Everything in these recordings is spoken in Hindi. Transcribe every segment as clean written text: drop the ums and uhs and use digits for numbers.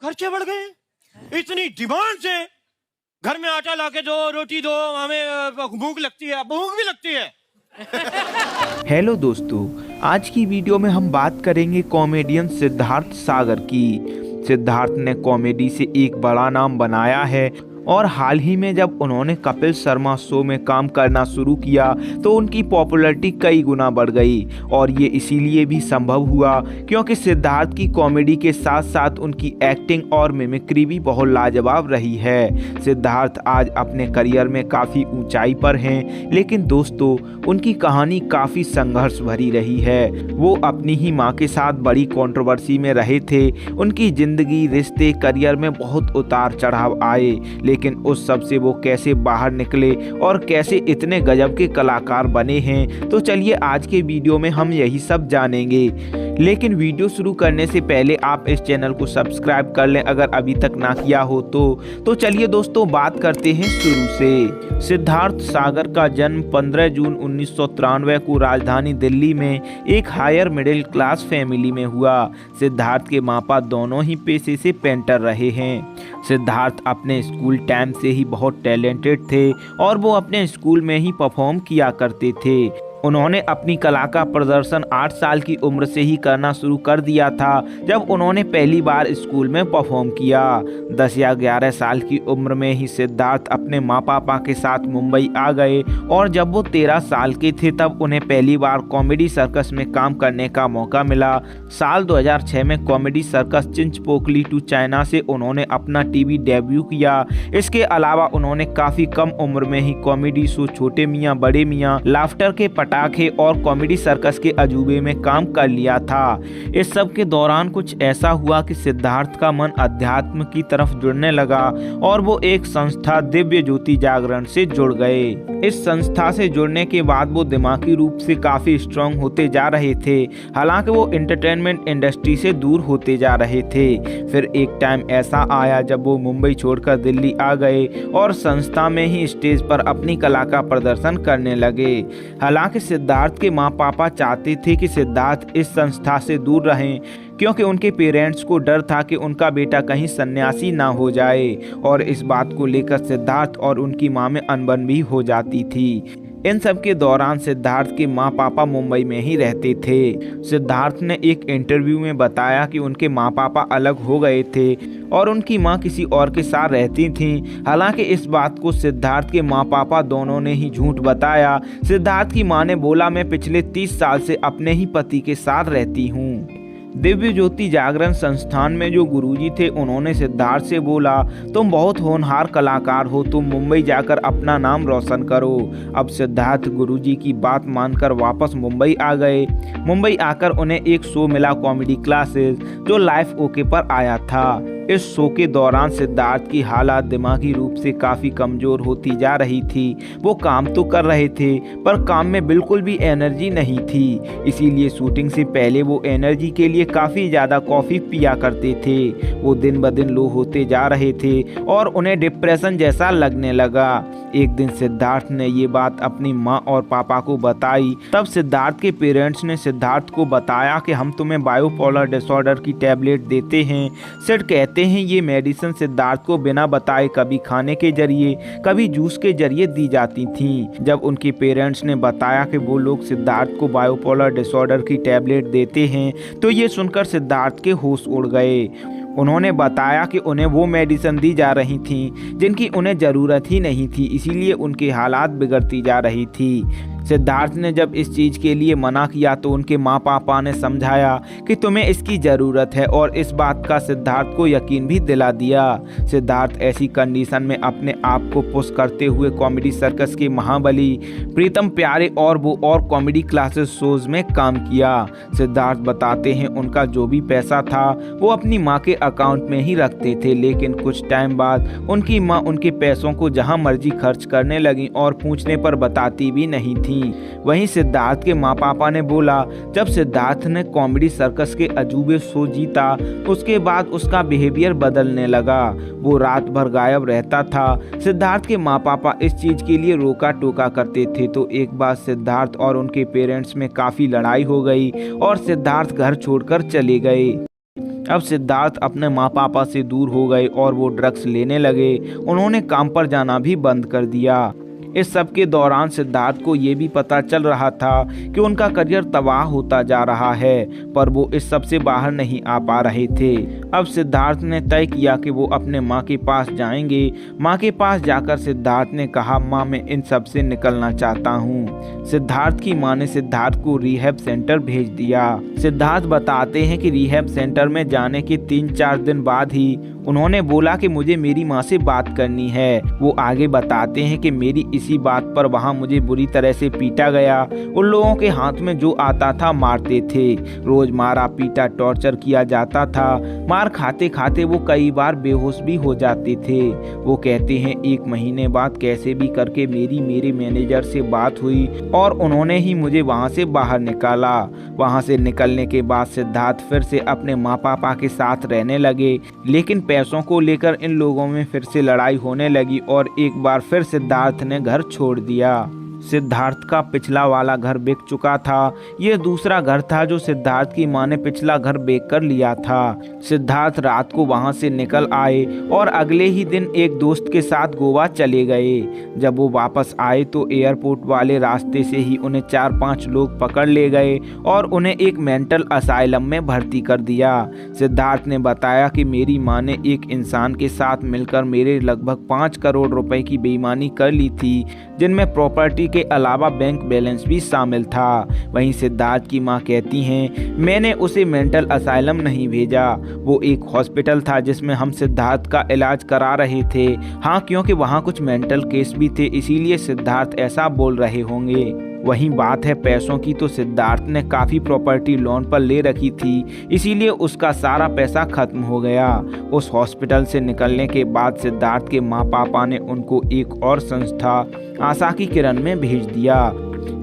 खर्चे बढ़ गए, इतनी डिमांड से घर में आटा लाके दो, रोटी दो, हमें भूख लगती है, भूख भी लगती है। हेलो दोस्तों, आज की वीडियो में हम बात करेंगे कॉमेडियन सिद्धार्थ सागर की। सिद्धार्थ ने कॉमेडी से एक बड़ा नाम बनाया है और हाल ही में जब उन्होंने कपिल शर्मा शो में काम करना शुरू किया तो उनकी पॉपुलैरिटी कई गुना बढ़ गई और ये इसीलिए भी संभव हुआ क्योंकि सिद्धार्थ की कॉमेडी के साथ साथ उनकी एक्टिंग और मिमिक्री भी बहुत लाजवाब रही है। सिद्धार्थ आज अपने करियर में काफ़ी ऊंचाई पर हैं, लेकिन दोस्तों उनकी कहानी काफ़ी संघर्ष भरी रही है। वो अपनी ही माँ के साथ बड़ी कंट्रोवर्सी में रहे थे। उनकी ज़िंदगी, रिश्ते, करियर में बहुत उतार चढ़ाव आए, लेकिन उस सब से वो कैसे बाहर निकले और कैसे इतने गजब के कलाकार बने हैं, तो चलिए आज के वीडियो में हम यही सब जानेंगे। लेकिन वीडियो शुरू करने से पहले आप इस चैनल को सब्सक्राइब कर लें अगर अभी तक ना किया हो तो चलिए दोस्तों बात करते हैं शुरू से। सिद्धार्थ सागर का जन्म 15 जून 1993 को राजधानी दिल्ली में एक हायर मिडिल क्लास फैमिली में हुआ। सिद्धार्थ के माँ बाप दोनों ही पेशे से पेंटर रहे हैं। सिद्धार्थ अपने स्कूल टाइम से ही बहुत टैलेंटेड थे और वो अपने स्कूल में ही परफॉर्म किया करते थे। उन्होंने अपनी कला का प्रदर्शन 8 साल की उम्र से ही करना शुरू कर दिया था जब उन्होंने पहली बार स्कूल में परफॉर्म किया। 10 या 11 साल की उम्र में ही सिद्धार्थ अपने माँ पापा के साथ मुंबई आ गए और जब वो 13 साल के थे तब उन्हें पहली बार कॉमेडी सर्कस में काम करने का मौका मिला। साल 2006 में Comedy Circus Chinchpokli to China से उन्होंने अपना टीवी डेब्यू किया। इसके अलावा उन्होंने काफ़ी कम उम्र में ही कॉमेडी शो छोटे मियाँ बड़े मियाँ, लाफ्टर के पटाखे और कॉमेडी सर्कस के अजूबे में काम कर लिया था। इस सब के दौरान कुछ ऐसा हुआ कि सिद्धार्थ का मन अध्यात्म की तरफ जुड़ने लगा और वो एक संस्था दिव्य ज्योति जागरण से जुड़ गए। इस संस्था से जुड़ने के बाद वो दिमागी रूप से काफी स्ट्रांग होते जा रहे थे। हालांकि वो एंटरटेनमेंट इंडस्ट्री से दूर होते जा रहे थे। फिर एक टाइम ऐसा आया जब वो मुंबई छोड़कर दिल्ली आ गए और संस्था में ही स्टेज पर अपनी कला का प्रदर्शन करने लगे। हालांकि सिद्धार्थ के माँ पापा चाहते थे कि सिद्धार्थ इस संस्था से दूर रहें क्योंकि उनके पेरेंट्स को डर था कि उनका बेटा कहीं सन्यासी ना हो जाए और इस बात को लेकर सिद्धार्थ और उनकी माँ में अनबन भी हो जाती थी। इन सब के दौरान सिद्धार्थ के माँ पापा मुंबई में ही रहते थे। सिद्धार्थ ने एक इंटरव्यू में बताया कि उनके माँ पापा अलग हो गए थे और उनकी माँ किसी और के साथ रहती थीं। हालांकि इस बात को सिद्धार्थ के माँ पापा दोनों ने ही झूठ बताया। सिद्धार्थ की माँ ने बोला, मैं पिछले 30 साल से अपने ही पति के साथ रहती हूँ। दिव्य ज्योति जागरण संस्थान में जो गुरुजी थे उन्होंने सिद्धार्थ से बोला, तुम बहुत होनहार कलाकार हो, तुम मुंबई जाकर अपना नाम रोशन करो। अब सिद्धार्थ गुरुजी की बात मानकर वापस मुंबई आ गए। मुंबई आकर उन्हें एक शो मिला, कॉमेडी क्लासेस, जो लाइफ ओके पर आया था। इस शो के दौरान सिद्धार्थ की हालत दिमागी रूप से काफ़ी कमज़ोर होती जा रही थी। वो काम तो कर रहे थे पर काम में बिल्कुल भी एनर्जी नहीं थी। इसीलिए शूटिंग से पहले वो एनर्जी के लिए काफ़ी ज़्यादा कॉफ़ी पिया करते थे। वो दिन ब दिन लो होते जा रहे थे और उन्हें डिप्रेशन जैसा लगने लगा। एक दिन सिद्धार्थ ने ये बात अपनी माँ और पापा को बताई। तब सिद्धार्थ के पेरेंट्स ने सिद्धार्थ को बताया कि हम तुम्हें बायोपोलर डिसऑर्डर की टैबलेट देते हैं। सिड कहते हैं ये मेडिसिन सिद्धार्थ को बिना बताए कभी खाने के जरिए कभी जूस के जरिए दी जाती थीं। जब उनके पेरेंट्स ने बताया कि वो लोग सिद्धार्थ को बायोपोलर डिसऑर्डर की टैबलेट देते हैं तो ये सुनकर सिद्धार्थ के होश उड़ गए। उन्होंने बताया कि उन्हें वो मेडिसिन दी जा रही थी जिनकी उन्हें ज़रूरत ही नहीं थी, इसीलिए उनके हालात बिगड़ती जा रही थी। सिद्धार्थ ने जब इस चीज़ के लिए मना किया तो उनके माँ पापा ने समझाया कि तुम्हें इसकी ज़रूरत है और इस बात का सिद्धार्थ को यकीन भी दिला दिया। सिद्धार्थ ऐसी कंडीशन में अपने आप को पुश करते हुए कॉमेडी सर्कस के महाबली, प्रीतम प्यारे और वो और कॉमेडी क्लासेस शोज में काम किया। सिद्धार्थ बताते हैं उनका जो भी पैसा था वो अपनी माँ के अकाउंट में ही रखते थे, लेकिन कुछ टाइम बाद उनकी माँ उनके पैसों को जहाँ मर्जी खर्च करने लगी और पूछने पर बताती भी नहीं थी। वहीं सिद्धार्थ के माँ पापा ने बोला, जब सिद्धार्थ ने कॉमेडी सर्कस के अजूबे शो जीता उसके बाद उसका बिहेवियर बदलने लगा। वो रात भर गायब रहता था। सिद्धार्थ के माँ पापा इस चीज के लिए रोका टोका करते थे। तो एक बार सिद्धार्थ और उनके पेरेंट्स में काफी लड़ाई हो गई और सिद्धार्थ घर छोड़कर चले गए। अब सिद्धार्थ अपने माँ पापा से दूर हो गए और वो ड्रग्स लेने लगे। उन्होंने काम पर जाना भी बंद कर दिया। इस सब के दौरान सिद्धार्थ को ये भी पता चल रहा था कि उनका करियर तबाह होता जा रहा है, पर वो इस सब से बाहर नहीं आ पा रहे थे। अब सिद्धार्थ ने तय किया कि वो अपने माँ के पास जाएंगे। माँ के पास जाकर सिद्धार्थ ने कहा, माँ मैं इन सब से निकलना चाहता हूँ। सिद्धार्थ की माँ ने सिद्धार्थ को रिहैब सेंटर भेज दिया। सिद्धार्थ बताते हैं कि रिहैब सेंटर में जाने के 3-4 दिन बाद ही उन्होंने बोला कि मुझे मेरी माँ से बात करनी है। वो आगे बताते हैं कि मेरी इसी बात पर वहाँ मुझे बुरी तरह से पीटा गया। उन लोगों के हाथ में जो आता था मारते थे। रोज मारा पीटा टॉर्चर किया जाता था। मार खाते खाते वो कई बार बेहोश भी हो जाते थे। वो कहते हैं 1 महीने बाद कैसे भी करके मेरे मैनेजर से बात हुई और उन्होंने ही मुझे वहाँ से बाहर निकाला। वहाँ से निकलने के बाद सिद्धार्थ फिर से अपने माँ पापा के साथ रहने लगे, लेकिन पैसों को लेकर इन लोगों में फिर से लड़ाई होने लगी और एक बार फिर सिद्धार्थ ने घर छोड़ दिया। सिद्धार्थ का पिछला वाला घर बिक चुका था। ये दूसरा घर था जो सिद्धार्थ की मां ने पिछला घर बेच कर लिया था। सिद्धार्थ रात को वहां से निकल आए और अगले ही दिन एक दोस्त के साथ गोवा चले गए। जब वो वापस आए तो एयरपोर्ट वाले रास्ते से ही उन्हें 4-5 लोग पकड़ ले गए और उन्हें एक मेंटल असाइलम में भर्ती कर दिया। सिद्धार्थ ने बताया कि मेरी मां ने एक इंसान के साथ मिलकर मेरे लगभग 5 करोड़ रुपए की बेईमानी कर ली थी, जिनमें प्रॉपर्टी के अलावा बैंक बैलेंस भी शामिल था। वहीं सिद्धार्थ की मां कहती हैं, मैंने उसे मेंटल असाइलम नहीं भेजा, वो एक हॉस्पिटल था जिसमें हम सिद्धार्थ का इलाज करा रहे थे। हाँ, क्योंकि वहाँ कुछ मेंटल केस भी थे, इसीलिए सिद्धार्थ ऐसा बोल रहे होंगे। वहीं बात है पैसों की, तो सिद्धार्थ ने काफ़ी प्रॉपर्टी लोन पर ले रखी थी, इसीलिए उसका सारा पैसा खत्म हो गया। उस हॉस्पिटल से निकलने के बाद सिद्धार्थ के माँ पापा ने उनको एक और संस्था आशा की किरण में भेज दिया।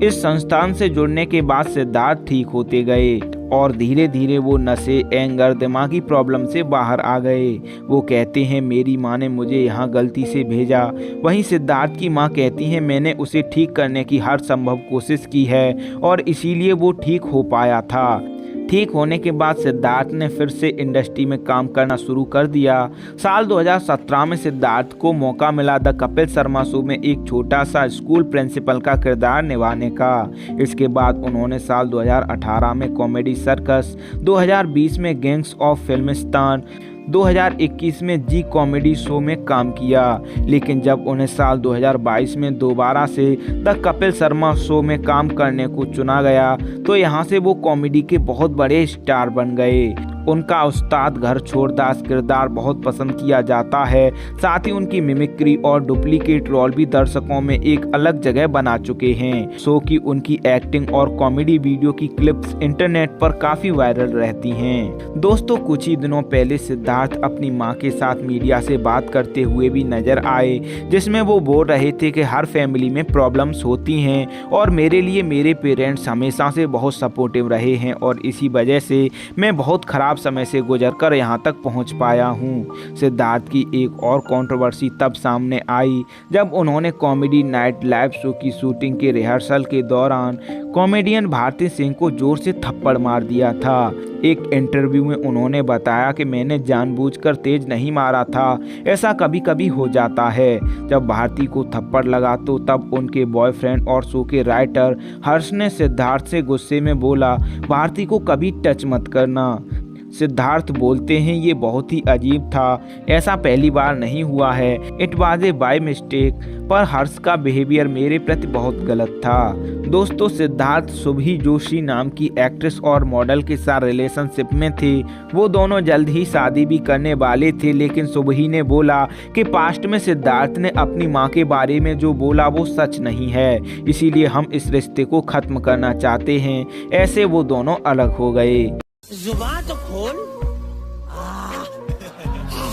इस संस्थान से जुड़ने के बाद सिद्धार्थ ठीक होते गए और धीरे धीरे वो नशे, एंगर, दिमागी प्रॉब्लम से बाहर आ गए। वो कहते हैं, मेरी माँ ने मुझे यहाँ गलती से भेजा। वहीं सिद्धार्थ की माँ कहती हैं, मैंने उसे ठीक करने की हर संभव कोशिश की है और इसीलिए वो ठीक हो पाया था। ठीक होने के बाद सिद्धार्थ ने फिर से इंडस्ट्री में काम करना शुरू कर दिया। साल 2017 में सिद्धार्थ को मौका मिला द कपिल शर्मा शो में एक छोटा सा स्कूल प्रिंसिपल का किरदार निभाने का। इसके बाद उन्होंने साल 2018 में कॉमेडी सर्कस, 2020 में गैंग्स ऑफ फिल्मिस्तान, 2021 में जी कॉमेडी शो में काम किया। लेकिन जब उन्हें साल 2022 में दोबारा से द कपिल शर्मा शो में काम करने को चुना गया तो यहाँ से वो कॉमेडी के बहुत बड़े स्टार बन गए। उनका उस्ताद घर छोड़ दास किरदार बहुत पसंद किया जाता है। साथ ही उनकी मिमिक्री और डुप्लीकेट रोल भी दर्शकों में एक अलग जगह बना चुके हैं। शो की उनकी एक्टिंग और कॉमेडी वीडियो की क्लिप्स इंटरनेट पर काफी वायरल रहती हैं। दोस्तों, कुछ ही दिनों पहले सिद्धार्थ अपनी मां के साथ मीडिया से बात करते हुए भी नजर आए, जिसमें वो बोल रहे थे कि हर फैमिली में प्रॉब्लम्स होती हैं और मेरे लिए मेरे पेरेंट्स हमेशा से बहुत सपोर्टिव रहे हैं और इसी वजह से मैं बहुत खराब समय से गुजरकर यहां तक पहुंच पाया हूं। सिद्धार्थ की एक और कंट्रोवर्सी तब सामने आई जब उन्होंने कॉमेडी नाइट लाइव शो की शूटिंग के रिहर्सल के दौरान कॉमेडियन भारती सिंह को जोर से थप्पड़ मार दिया था। एक इंटरव्यू में उन्होंने बताया कि मैंने जानबूझकर तेज नहीं मारा था, ऐसा कभी कभी हो जाता है। जब भारती को थप्पड़ लगा तो तब उनके बॉयफ्रेंड और शो के राइटर हर्ष ने सिद्धार्थ से गुस्से में बोला, भारती को कभी टच मत करना। सिद्धार्थ बोलते हैं, ये बहुत ही अजीब था, ऐसा पहली बार नहीं हुआ है, it was a by mistake, पर हर्ष का बिहेवियर मेरे प्रति बहुत गलत था। दोस्तों, सिद्धार्थ शुभी जोशी नाम की एक्ट्रेस और मॉडल के साथ रिलेशनशिप में थे। वो दोनों जल्द ही शादी भी करने वाले थे, लेकिन शुभी ने बोला कि पास्ट में सिद्धार्थ ने अपनी मां के बारे में जो बोला वो सच नहीं है, इसीलिए हम इस रिश्ते को खत्म करना चाहते हैं। ऐसे वो दोनों अलग हो गए। जुबान तो खोल,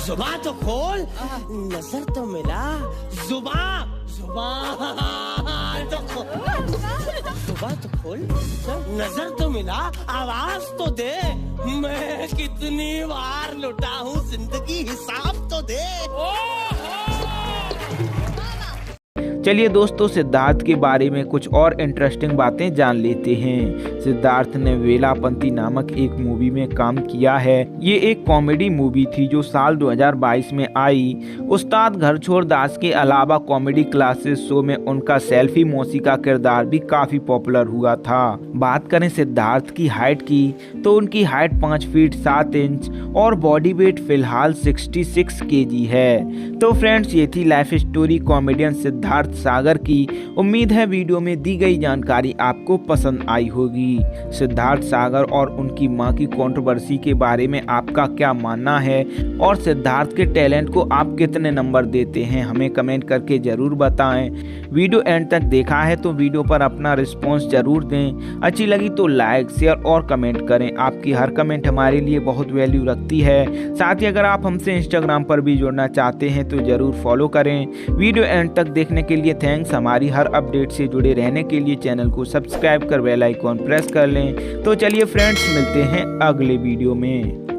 जुबान तो खोल, नजर तो मिला, जुबान तो खोल, जुबान तो खोल, नजर तो मिला, आवाज तो दे, मैं कितनी बार लुटा हूँ जिंदगी, हिसाब तो दे। चलिए दोस्तों, सिद्धार्थ के बारे में कुछ और इंटरेस्टिंग बातें जान लेते हैं। सिद्धार्थ ने वेलापंती नामक एक मूवी में काम किया है। ये एक कॉमेडी मूवी थी जो साल 2022 में आई। उस्ताद घर छोड़ दास के अलावा कॉमेडी क्लासेस शो में उनका सेल्फी मौसी का किरदार भी काफी पॉपुलर हुआ था। बात करें सिद्धार्थ की हाइट की तो उनकी हाइट 5 फीट 7 इंच और बॉडी वेट फिलहाल 66 kg है। तो फ्रेंड्स, ये थी लाइफ स्टोरी कॉमेडियन सिद्धार्थ सागर की। उम्मीद है वीडियो में दी गई जानकारी आपको पसंद आई होगी। सिद्धार्थ सागर और उनकी मां की कंट्रोवर्सी के बारे में आपका क्या मानना है और सिद्धार्थ के टैलेंट को आप कितने नंबर देते हैं, हमें कमेंट करके जरूर बताएं। वीडियो एंड तक देखा है तो वीडियो पर अपना रिस्पॉन्स जरूर दें। अच्छी लगी तो लाइक शेयर और कमेंट करें। आपकी हर कमेंट हमारे लिए बहुत वैल्यू रखती है। साथ ही अगर आप हमसे इंस्टाग्राम पर भी जुड़ना चाहते हैं तो जरूर फॉलो करें। वीडियो एंड तक देखने के लिए थैंक्स। हमारी हर अपडेट से जुड़े रहने के लिए चैनल को सब्सक्राइब कर बेल आइकॉन प्रेस कर लें। तो चलिए फ्रेंड्स, मिलते हैं अगले वीडियो में।